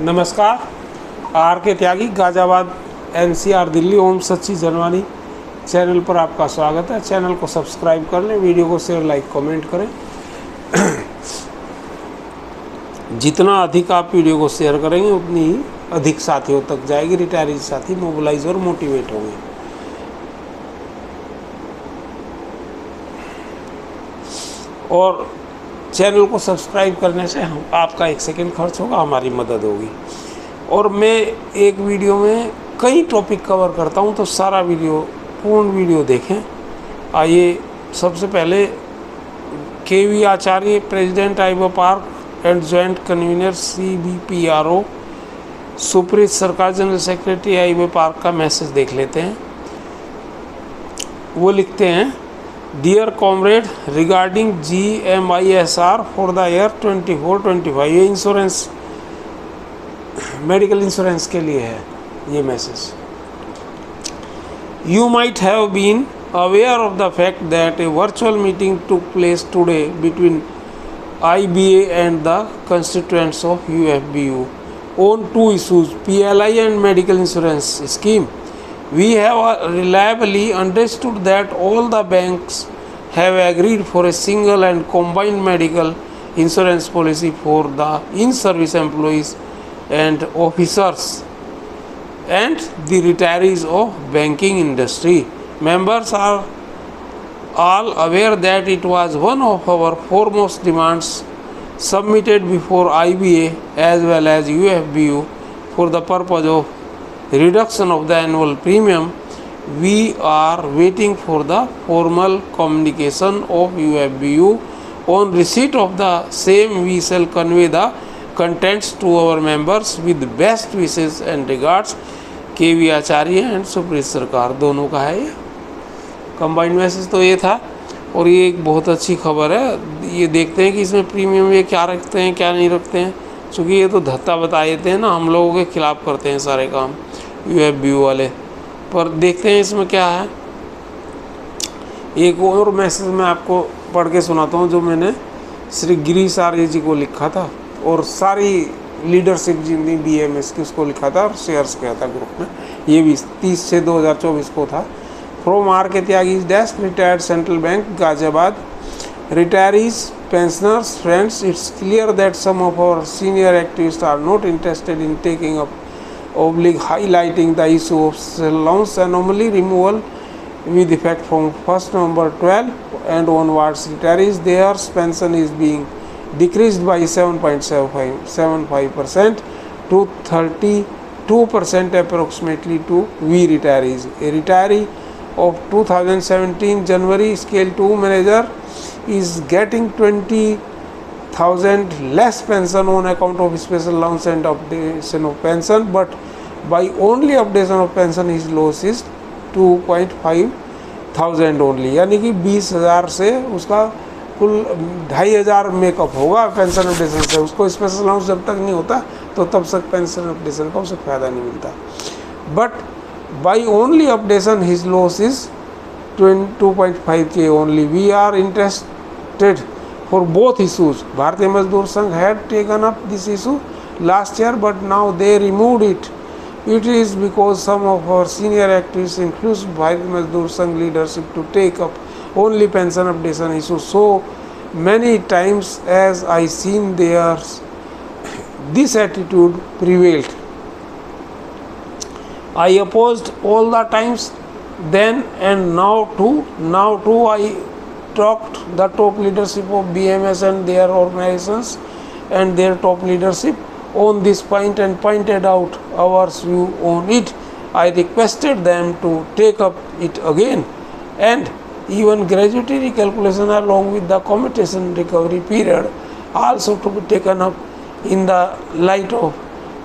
नमस्कार। Are K Tyagi, Ghaziabad, NCR, Delhi. ओम सच्ची Janvani channel पर आपका स्वागत है। चैनल को सब्सक्राइब कर लें, वीडियो को शेयर, लाइक, कमेंट करें। जितना अधिक आप वीडियो को शेयर करेंगे उतनी ही अधिक साथियों तक जाएगी। रिटायरी साथी मोबिलाइज और मोटिवेट होंगे। और चैनल को सब्सक्राइब करने से हम आपका 1 सेकंड खर्च होगा, हमारी मदद होगी। और मैं एक वीडियो में कई टॉपिक कवर करता हूं, तो सारा वीडियो, पूर्ण वीडियो देखें। आइए, सबसे पहले KV Acharya, president AIBPARC and joint convener CBPRO, Supreet Sarkar, general secretary AIBPARC का मैसेज देख लेते हैं। वो लिखते हैं, dear comrade, regarding GMISR for the year 24-25। ये इंश्योरेंस, मेडिकल इंश्योरेंस के लिए है ये message. You might have been aware of the fact that a virtual meeting took place today between IBA and the constituents of UFBU on 2 issues, PLI and medical insurance scheme. We have reliably understood that all the banks have agreed for a single and combined medical insurance policy for the in-service employees and officers and the retirees of banking industry. Members are all aware that it was one of our foremost demands submitted before IBA as well as UFBU for the purpose of reduction of the annual premium. We are waiting for the formal communication of UFBU. On receipt of the same, we shall convey the contents to our members with best wishes and regards. KV Acharya and Supreet सरकार, दोनों का है ये combined message. तो ये था, और ये एक बहुत अच्छी खबर है। ये देखते हैं कि इसमें प्रीमियम ये क्या रखते हैं, क्या नहीं रखते हैं, क्योंकि ये तो धत्ता बता देते हैं ना, हम लोगों के खिलाफ करते हैं सारे काम UFBU वाले। पर देखते हैं इसमें क्या है। एक और मैसेज मैं आपको पढ़ के सुनाता हूँ, जो मैंने श्री गिरीश आर्य जी को लिखा था, और सारी लीडरशिप जितनी BMS की उसको लिखा था और शेयर्स किया था ग्रुप में। ये भी 30/6/2024 को था। From R K Tyagi desk, retired Central Bank, Ghaziabad. Retirees, pensioners, friends, it's clear that some of our senior activists are not interested in taking up highlighting the issue of allowance anomaly removal with effect from 1st November 12 and onwards. Retirees, their pension is being decreased by 7.75% to 32% approximately to we retirees. A retiree of 2017 January scale 2 manager is getting 20,000 less pension on account of special allowance and updation of pension, but by only updation of pension his loss is 2,500 only। यानी कि 20,000 से उसका कुल 2,500 makeup होगा pension updation से। उसको special allowance जब तक नहीं होता तो तब तक पेंशन अपडेशन का उसे फ़ायदा नहीं मिलता। But by only updation his loss is 2.5K only. We are interested for both issues. Bharatiya Mazdoor Sangh had taken up this issue last year, but now they removed it. It is because some of our senior activists influenced Bharatiya Mazdoor Sangh leadership to take up only pension updation issue. So many times as I seen this attitude prevailed. I opposed all the times then and now too I talked the top leadership of BMS and their organizations and their top leadership on this point and pointed out our view on it. I requested them to take up it again and even gratuity recalculation along with the commutation recovery period also to be taken up in the light of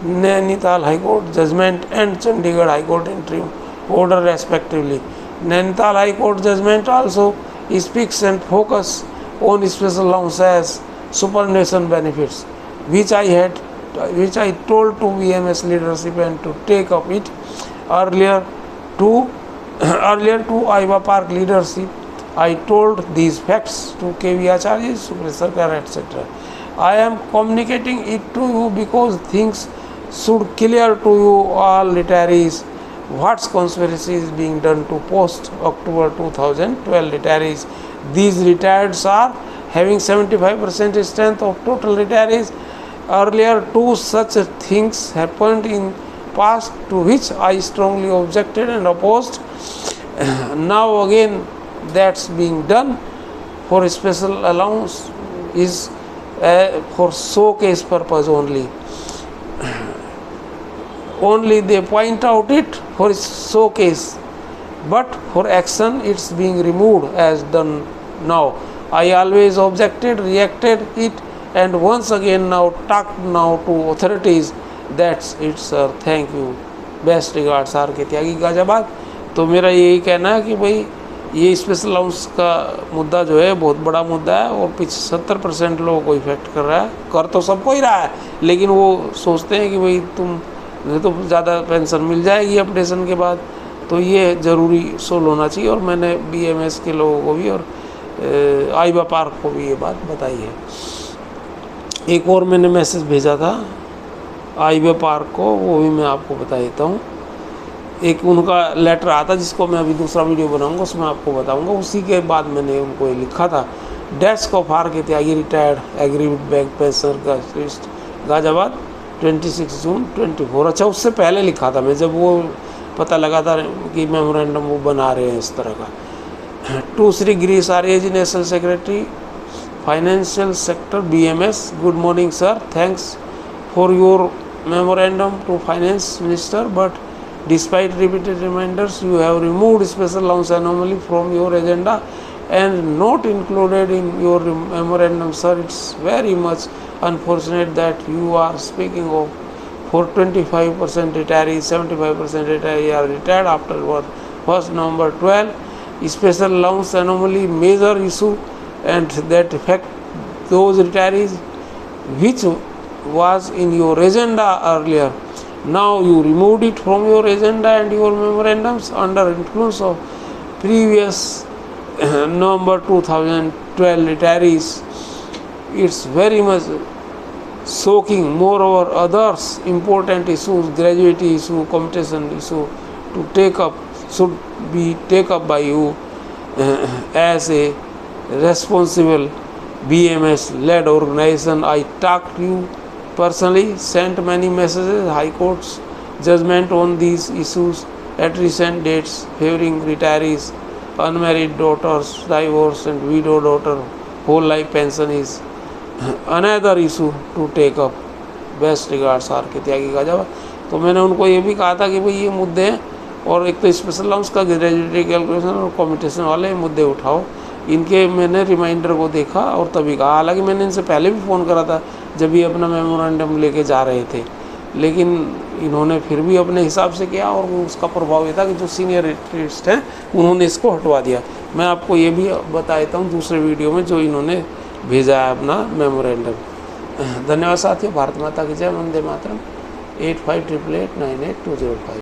Nainital High Court judgment and Chandigarh High Court interim order respectively. Nainital High Court judgment also speaks and focus on special allowance as superannuation benefits, which I told to BMS leadership and to take up it earlier to Aiba Park leadership. I told these facts to KV Acharya, Supreme Sarkar, etc. I am communicating it to you because things should clear to you all retirees what conspiracy is being done to post October 2012 retirees. These retireds are having 75% strength of total retirees. Earlier, two such things happened in past to which I strongly objected and opposed. Now again that's being done for special allowance is for showcase purpose only. Only they point out it for showcase, but for action it's being removed as done now. I always objected, reacted it, and once again now talked now to authorities. That's it sir, thank you, best regards R K Tyagi Ghaziabad. तो मेरा यही कहना है कि भाई ये special allowance का मुद्दा जो है बहुत बड़ा मुद्दा है और 70% लोगों को इफेक्ट कर रहा है। कर तो सबको ही रहा है, लेकिन वो सोचते हैं कि भाई तुम्हें तो ज़्यादा पेंशन मिल जाएगी अपडेशन के बाद। तो ये ज़रूरी सोल्व होना चाहिए और मैंने BMS के लोगों को भी और आइबा पार्क को भी ये बात बताई है। एक और मैंने मैसेज भेजा था आइबा पार्क को, वो भी मैं आपको बता देता हूँ। एक उनका लेटर आता जिसको मैं अभी दूसरा वीडियो बनाऊंगा उसमें आपको बताऊंगा। उसी के बाद मैंने उनको ये लिखा था, desk of R K Tyagi retired agree with bank pensioner का लिस्ट गाजियाबाद 26 जून 24। अच्छा, उससे पहले लिखा था मैं, जब वो पता लगा था कि मेमोरेंडम वो बना रहे हैं इस तरह का। To Shri Girish Arya ji, national secretary financial sector BMS। Good morning sir, thanks for your memorandum to finance minister, but despite repeated reminders you have removed special allowance anomaly from your agenda and not included in your memorandum sir. It's very much unfortunate that you are speaking of for 25% retirees, 75% retirees are retired after 1st November 12. Special allowance anomaly major issue and that affect those retirees which was in your agenda earlier. Now you removed it from your agenda and your memorandums under influence of previous November 2012 retirees. It's very much shocking. Moreover, others important issues, gratuity issue, competition issue to take up should be taken up by you as a responsible BMS led organization. I talked to you personally, sent many messages. High Court's judgment on these issues at recent dates favoring retirees, unmarried daughters, divorced and widow daughter, whole life pension is another issue to take up. Best regards R K Tyagi Ghaziabad. तो मैंने उनको ये भी कहा था कि भाई ये मुद्दे हैं और एक तो स्पेशल अलाउंस का ग्रेजुएटी कैलकुलेशन और कॉम्पिटिशन वाले मुद्दे उठाओ। इनके मैंने रिमाइंडर को देखा और तभी कहा, हालांकि मैंने इनसे पहले भी फ़ोन करा था जब ये अपना मेमोरेंडम लेके जा रहे थे, लेकिन इन्होंने फिर भी अपने हिसाब से किया और उसका प्रभाव ये था कि जो सीनियर रिटिस्ट हैं उन्होंने इसको हटवा दिया। मैं आपको ये भी बता देता हूँ दूसरे वीडियो में जो इन्होंने भेजा है अपना मेमोरेंडम। धन्यवाद साथियों। भारत माता की जय। वंदे मातरम। 8588898205।